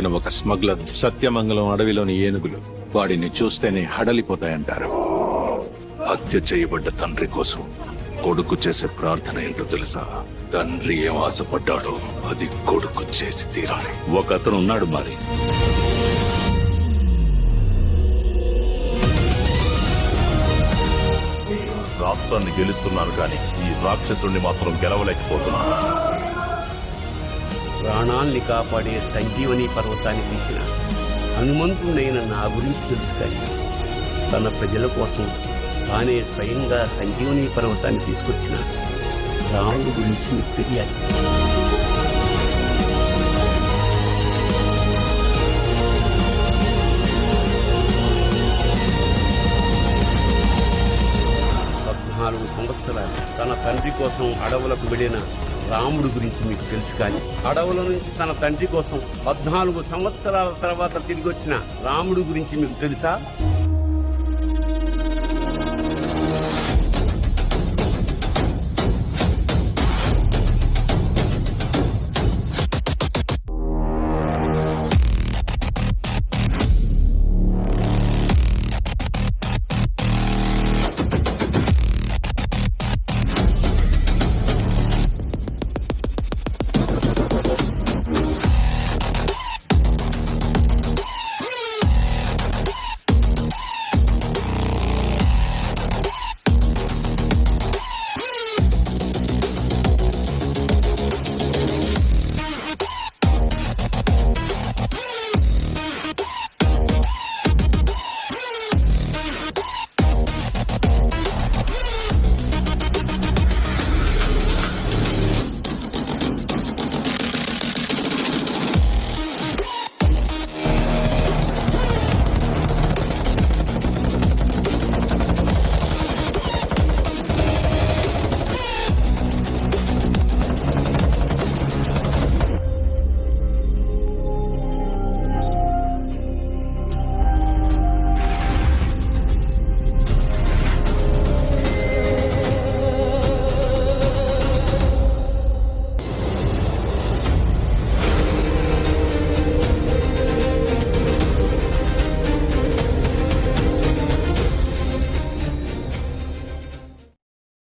ఒక స్మగ్లర్. సత్యమంగళం అడవిలోని ఏనుగులు వాడిని చూస్తేనే హడలిపోతాయంటారు. హత్య చేయబడ్డ తండ్రి కోసం కొడుకు చేసే ప్రార్థన ఏంటో తెలుసా? తండ్రి ఏం ఆశపడ్డాడో అది కొడుకు చేసి తీరాలి. ఒకతను ఉన్నాడు మరి. రాష్ట్రాన్ని గెలుస్తున్నాను కానీ ఈ రాక్షసుడిని మాత్రం గెలవలేకపోతున్నాను. ప్రాణాల్ని కాపాడే సంజీవని పర్వతాన్ని పిలిచిన హనుమంతుడైన నా గురించి తెలుసు కానీ తన ప్రజల కోసం తానే స్వయంగా సంజీవని పర్వతాన్ని తీసుకొచ్చిన రాముడి గురించి మీకు తెలియాలి. సంవత్సరాలు తన తండ్రి కోసం అడవులకు వెళ్ళిన రాముడు గురించి మీకు తెలుసు కానీ అడవుల నుంచి తన తండ్రి కోసం 14 సంవత్సరాల తర్వాత తిరిగి వచ్చిన రాముడు గురించి మీకు తెలుసా?